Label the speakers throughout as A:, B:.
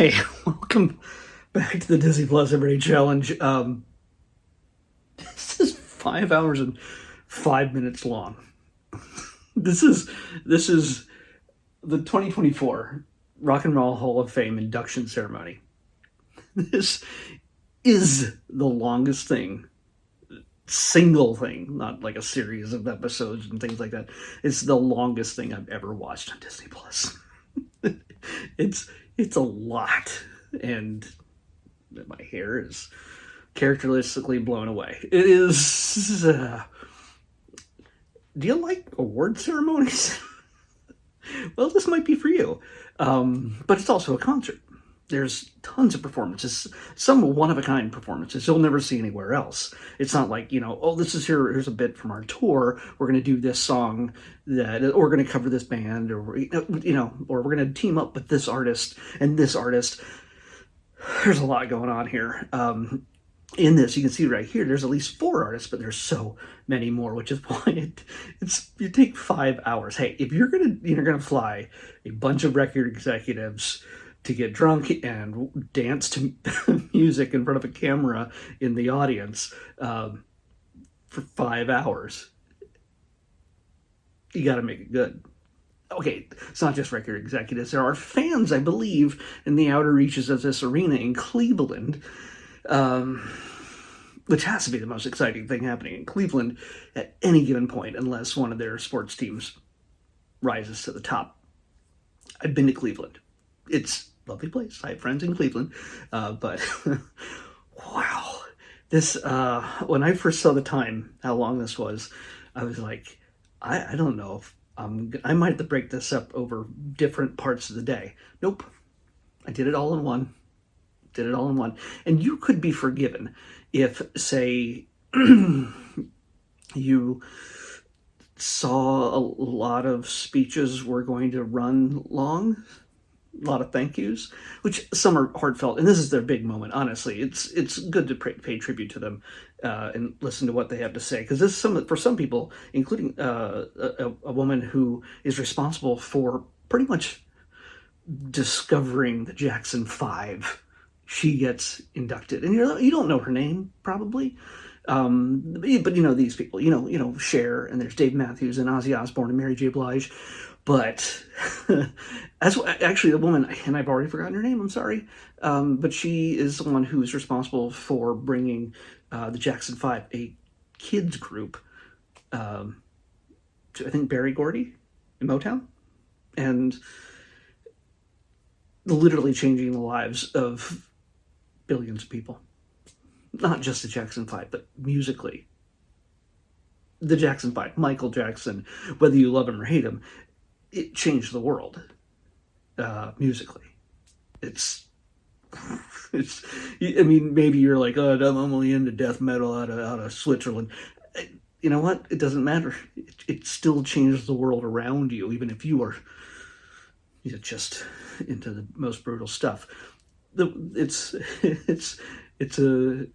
A: Hey, welcome back to the Disney Plus Everyday Challenge. This is 5 hours and 5 minutes long. This is the 2024 Rock and Roll Hall of Fame induction ceremony. This is the longest single thing, not like a series of episodes and things like that. It's the longest thing I've ever watched on Disney Plus. It's a lot, and my hair is characteristically blown away. It is. Do you like award ceremonies? Well, this might be for you, but it's also a concert. There's tons of performances, some one-of-a-kind performances you'll never see anywhere else. It's not like, oh, here's a bit from our tour. We're going to do this song, or we're going to cover this band, or or we're going to team up with this artist and this artist. There's a lot going on here. In this, you can see right here, there's at least 4 artists, but there's so many more, which is why you take 5 hours. Hey, if you're gonna fly a bunch of record executives to get drunk and dance to music in front of a camera in the audience for 5 hours, you got to make it good. Okay, it's not just record executives. There are fans, I believe, in the outer reaches of this arena in Cleveland, which has to be the most exciting thing happening in Cleveland at any given point, unless one of their sports teams rises to the top. I've been to Cleveland. It's a lovely place. I have friends in Cleveland, but wow. This, when I first saw the time, how long this was, I was like, I don't know if I might have to break this up over different parts of the day. Nope. I did it all in one. And you could be forgiven if, say, you saw a lot of speeches were going to run long, a lot of thank yous, which some are heartfelt, and this is their big moment. Honestly, it's good to pay tribute to them and listen to what they have to say, because this is for some people, including a woman who is responsible for pretty much discovering the Jackson 5. She gets inducted, and you don't know her name probably, but you know these people. Cher, and there's Dave Matthews and Ozzy Osbourne and Mary J. Blige. But as actually the woman, and I've already forgotten her name, I'm sorry, but she is the one who is responsible for bringing the Jackson 5, a kids group, to, I think, Berry Gordy in Motown, and literally changing the lives of billions of people. Not just the Jackson 5, but musically. The Jackson 5, Michael Jackson, whether you love him or hate him, it changed the world musically. I mean, maybe you're like, oh, I'm only into death metal out of Switzerland. You know what? It doesn't matter. It still changes the world around you, even if you are just into the most brutal stuff. It's a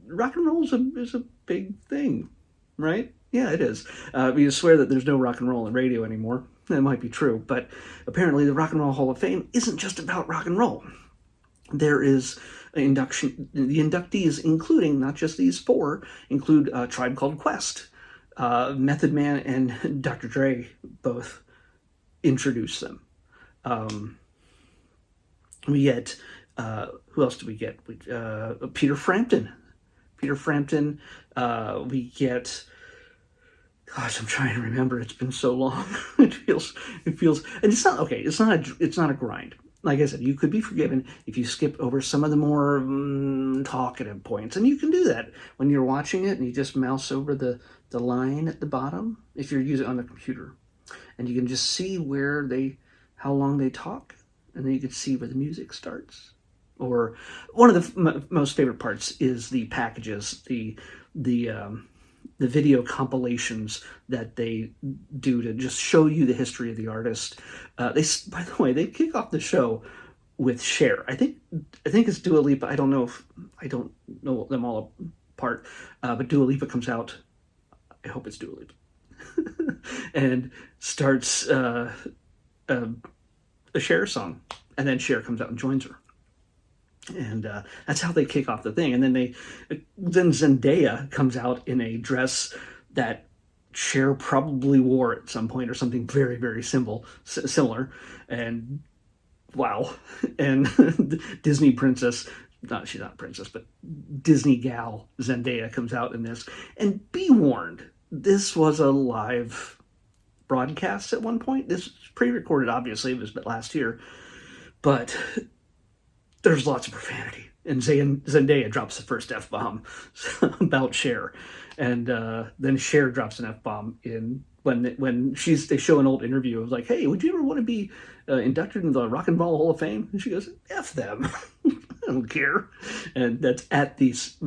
A: rock and roll is a big thing, right? Yeah, it is. You swear that there's no rock and roll in radio anymore. That might be true, but apparently the Rock and Roll Hall of Fame isn't just about rock and roll. There is an induction. The inductees, including not just these 4, include a Tribe Called Quest. Method Man and Dr. Dre both introduce them. We get, who else do we get? Peter Frampton. We get, gosh, I'm trying to remember. It's been so long. It feels, and it's not okay. It's not a grind. Like I said, you could be forgiven if you skip over some of the more talkative points, and you can do that when you're watching it, and you just mouse over the line at the bottom if you're using it on the computer, and you can just see how long they talk, and then you can see where the music starts. Or one of the most favorite parts is the packages, the video compilations that they do to just show you the history of the artist. By the way, they kick off the show with Cher. I think it's Dua Lipa. I don't know them all apart, but Dua Lipa comes out. I hope it's Dua Lipa, and starts a Cher song, and then Cher comes out and joins her. And that's how they kick off the thing. And then Zendaya comes out in a dress that Cher probably wore at some point, or something very, very similar. And wow. And Disney princess, not she's not a princess, but Disney gal Zendaya comes out in this. And be warned, this was a live broadcast at one point. This was pre-recorded, obviously. It was last year. But there's lots of profanity. And Zendaya drops the first F-bomb about Cher. And then Cher drops an F-bomb in when they show an old interview of like, hey, would you ever want to be inducted into the Rock and Roll Hall of Fame? And she goes, F them. I don't care. And that's at these,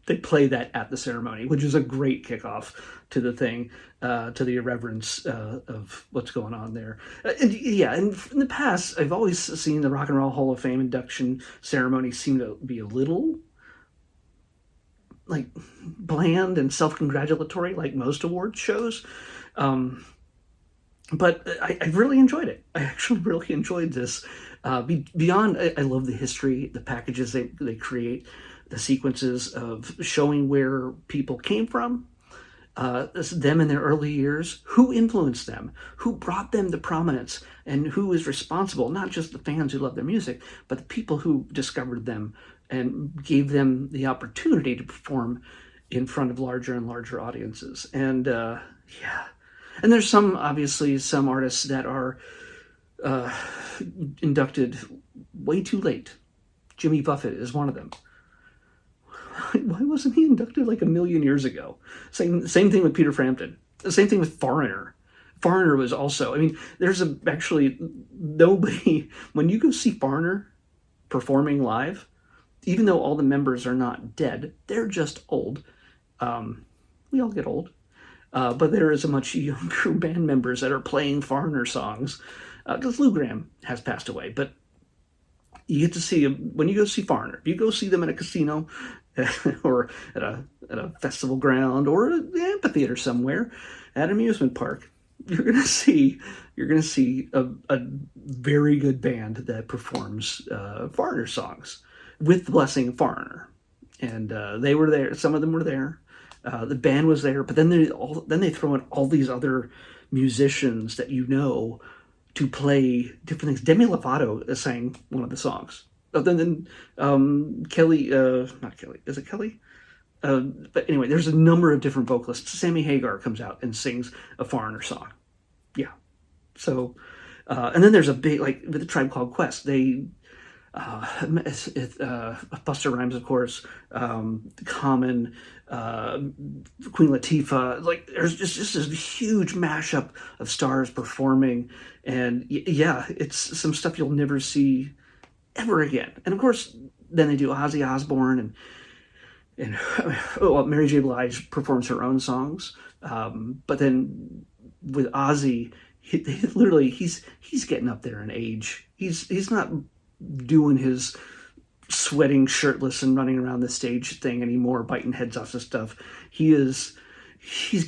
A: they play that at the ceremony, which is a great kickoff to the thing, to the irreverence of what's going on there. And in the past, I've always seen the Rock and Roll Hall of Fame induction ceremony seem to be a little like bland and self-congratulatory, like most award shows. But I really enjoyed it. I actually really enjoyed this. Beyond, I love the history, the packages they create, the sequences of showing where people came from, them in their early years, who influenced them, who brought them to prominence, and who is responsible, not just the fans who love their music, but the people who discovered them and gave them the opportunity to perform in front of larger and larger audiences. And and there's obviously some artists that are inducted way too late. Jimmy Buffett is one of them. Why wasn't he inducted like a million years ago? Same thing with Peter Frampton. The same thing with Foreigner. Foreigner was also, there's actually nobody, when you go see Foreigner performing live, even though all the members are not dead, they're just old. We all get old. But there is a much younger band members that are playing Foreigner songs, because Lou Gramm has passed away. But you get to see them when you go see Foreigner. If you go see them in a casino or at a festival ground or an amphitheater somewhere, at an amusement park, you're gonna see a very good band that performs Foreigner songs with the blessing of Foreigner. And they were there. Some of them were there. The band was there, but then they throw in all these other musicians that to play different things. Demi Lovato sang one of the songs. Then Kelly, not Kelly, is it Kelly? But anyway, there's a number of different vocalists. Sammy Hagar comes out and sings a Foreigner song. Yeah. So, and then there's a big, like with the Tribe Called Quest, they, Busta Rhymes, of course, Common, Queen Latifah, like there's just this huge mashup of stars performing, and it's some stuff you'll never see ever again. And of course, then they do Ozzy Osbourne and Mary J. Blige performs her own songs, but then with Ozzy, he's getting up there in age. He's not doing his sweating shirtless and running around the stage thing anymore, biting heads off of stuff. He's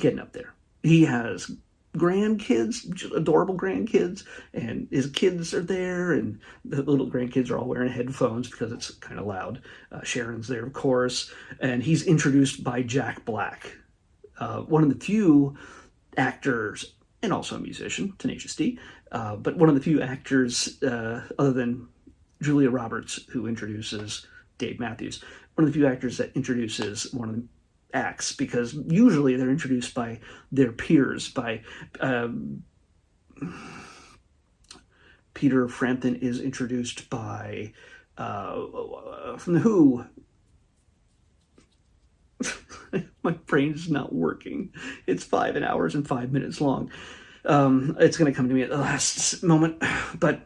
A: getting up there. He has grandkids, adorable grandkids, and his kids are there, and the little grandkids are all wearing headphones because it's kind of loud. Sharon's there, of course, and he's introduced by Jack Black, one of the few actors, and also a musician, Tenacious D, but one of the few actors, other than Julia Roberts, who introduces Dave Matthews, one of the few actors that introduces one of the acts, because usually they're introduced by their peers. By Peter Frampton is introduced by from the Who. My brain's not working. It's 5 hours and 5 minutes long. It's going to come to me at the last moment, but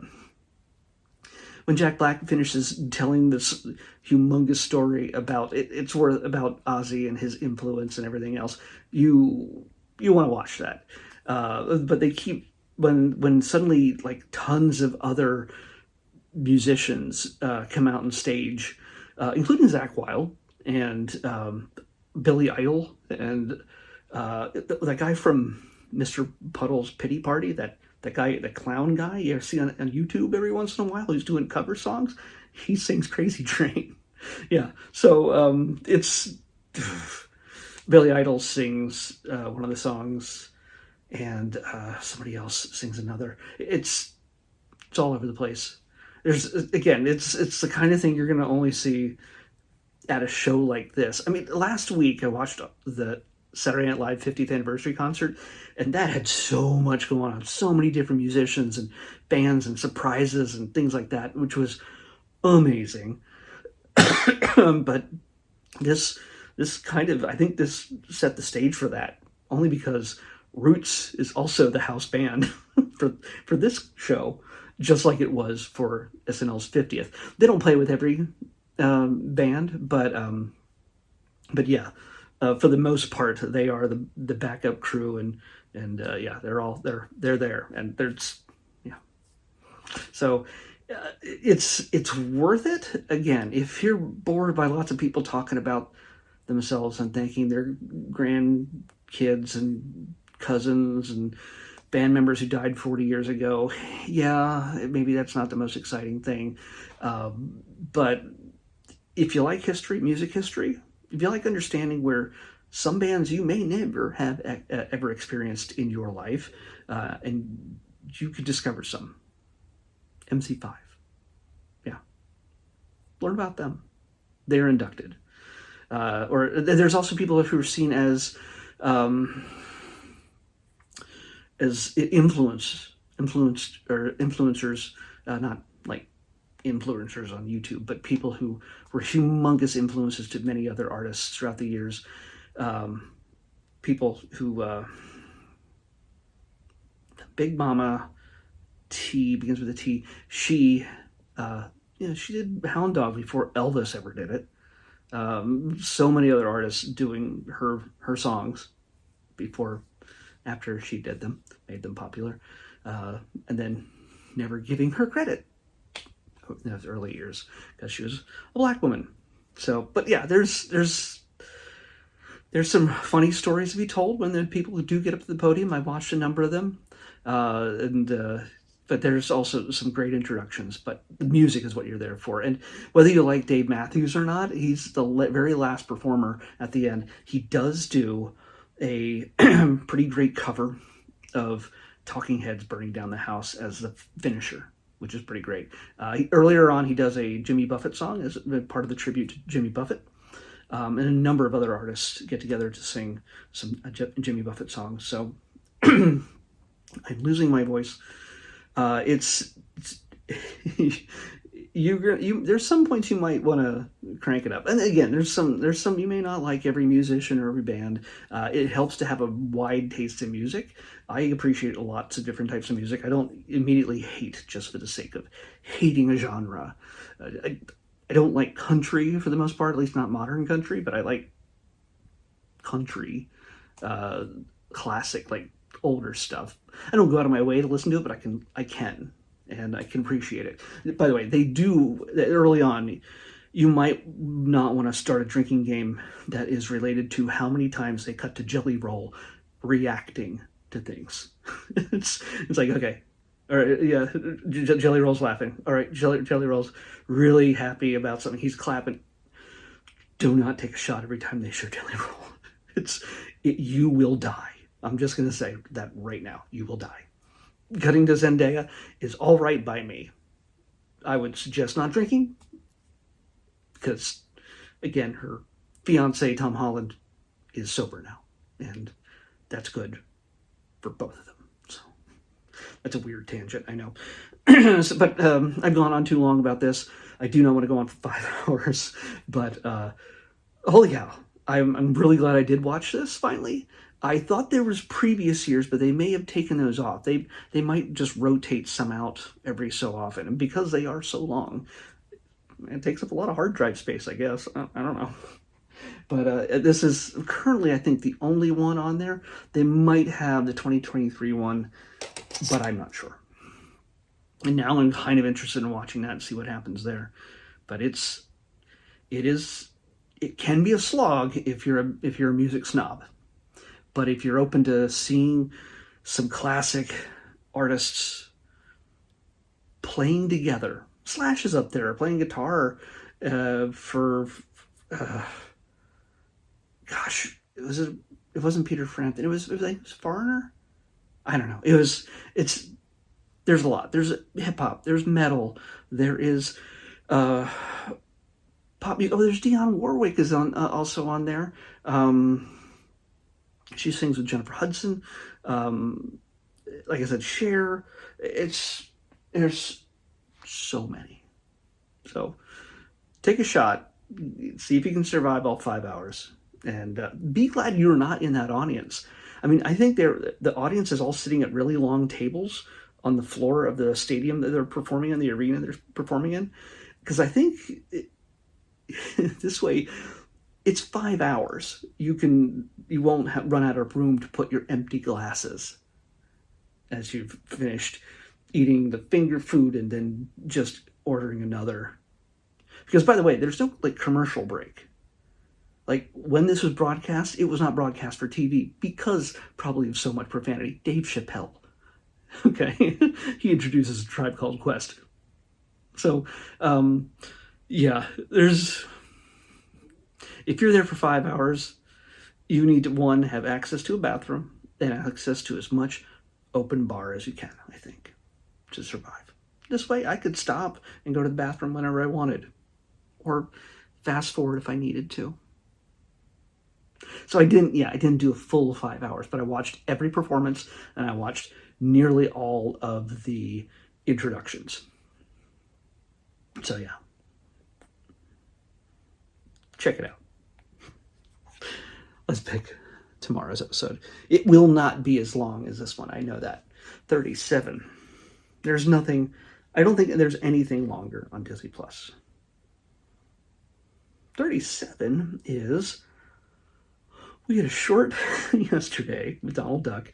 A: when Jack Black finishes telling this humongous story about about Ozzy and his influence and everything else, you want to watch that. But they keep when suddenly like tons of other musicians come out on stage, including Zakk Wylde and Billy Idol and that guy from Mr. Puddle's Pity Party, that that guy, the clown guy you ever see on YouTube every once in a while, who's doing cover songs. He sings Crazy Train. Yeah. So it's Billy Idol sings one of the songs, and somebody else sings another. It's all over the place. There's again, it's the kind of thing you're going to only see at a show like this. I mean, last week I watched the Saturday Night Live 50th anniversary concert, and that had so much going on, so many different musicians and bands and surprises and things like that, which was amazing. But this kind of, I think this set the stage for that, only because Roots is also the house band for this show, just like it was for SNL's 50th. They don't play with every band, but yeah, for the most part, they are the backup crew, and yeah, they're there, and there's yeah. So it's worth it. Again, if you're bored by lots of people talking about themselves and thanking their grandkids and cousins and band members who died 40 years ago, yeah, maybe that's not the most exciting thing. But if you like history, music history, if you like understanding where some bands you may never have ever experienced in your life, and you could discover some. MC5. Yeah. Learn about them. They're inducted. Or there's also people who are seen as influencers, not like influencers on YouTube, but people who were humongous influences to many other artists throughout the years. People who Big Mama T begins with a T. She did Hound Dog before Elvis ever did it. So many other artists doing her songs after she did them, made them popular, and then never giving her credit in those early years because she was a black woman. So, but yeah, there's some funny stories to be told when the people who do get up to the podium. I watched a number of them, but there's also some great introductions. But the music is what you're there for. And whether you like Dave Matthews or not, he's the very last performer at the end. He does do a pretty great cover of Talking Heads Burning Down the House as the finisher, which is pretty great. Earlier on, he does a Jimmy Buffett song as part of the tribute to Jimmy Buffett. And a number of other artists get together to sing some Jimmy Buffett songs. So I'm losing my voice. There's some points you might want to crank it up. And again, there's some you may not like every musician or every band. It helps to have a wide taste in music. I appreciate lots of different types of music. I don't immediately hate just for the sake of hating a genre. I don't like country for the most part, at least not modern country, but I like country, classic, like older stuff. I don't go out of my way to listen to it, but I can, and I can appreciate it. By the way, they do, early on, you might not want to start a drinking game that is related to how many times they cut to Jelly Roll reacting to things. It's like, okay, all right, yeah, Jelly Roll's laughing. All right, Jelly Roll's really happy about something. He's clapping. Do not take a shot every time they show Jelly Roll. You will die. I'm just going to say that right now. You will die. Cutting to Zendaya is all right by me. I would suggest not drinking because, again, her fiance, Tom Holland, is sober now. And that's good for both of them. So that's a weird tangent, I know. But I've gone on too long about this. I do not want to go on for 5 hours. But holy cow. I'm really glad I did watch this finally. I thought there was previous years, but they may have taken those off. They might just rotate some out every so often. And because they are so long, it takes up a lot of hard drive space, I guess. I don't know. But this is currently, I think, the only one on there. They might have the 2023 one, but I'm not sure. And now I'm kind of interested in watching that and see what happens there. But it can be a slog if you're a music snob. But if you're open to seeing some classic artists playing together. Slash is up there playing guitar for gosh, it wasn't Peter Frampton. It was Foreigner. I don't know. There's a lot. There's hip hop. There's metal. There is pop. Oh, there's Dionne Warwick is on also on there. She sings with Jennifer Hudson. Like I said, Cher. There's so many. So take a shot. See if you can survive all 5 hours. And be glad you're not in that audience. I mean, I think the audience is all sitting at really long tables on the floor of the stadium that they're performing in, the arena they're performing in. Because I think this way, it's 5 hours. You won't run out of room to put your empty glasses as you've finished eating the finger food and then just ordering another. Because, by the way, there's no commercial break. Like, when this was broadcast, it was not broadcast for TV because probably of so much profanity. Dave Chappelle, okay? He introduces a Tribe Called Quest. So, yeah, if you're there for 5 hours, you need to, one, have access to a bathroom and access to as much open bar as you can, I think, to survive. This way, I could stop and go to the bathroom whenever I wanted, or fast forward if I needed to. So I didn't do a full 5 hours, but I watched every performance and I watched nearly all of the introductions. So yeah, check it out. Let's pick tomorrow's episode. It will not be as long as this one. I know that. 37. There's nothing, I don't think there's anything longer on Disney Plus. 37 is, we had a short yesterday with Donald Duck.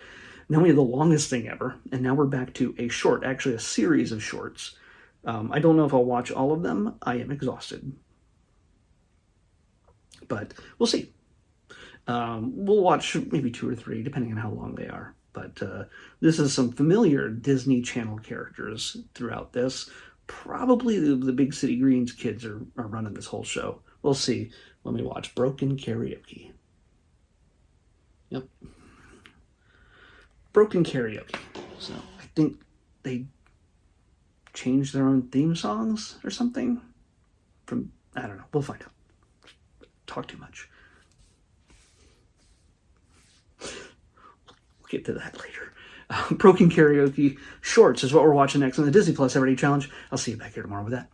A: Now we have the longest thing ever. And now we're back to a short, actually a series of shorts. I don't know if I'll watch all of them. I am exhausted. But we'll see. We'll watch maybe 2 or 3, depending on how long they are. But this is some familiar Disney Channel characters throughout this. Probably the Big City Greens kids are running this whole show. We'll see when we watch Broken Karaoke. Yep. Broken Karaoke. So I think they changed their own theme songs or something. I don't know. We'll find out. Talk too much. We'll get to that later. Broken Karaoke shorts is what we're watching next on the Disney Plus Everyday Challenge. I'll see you back here tomorrow with that.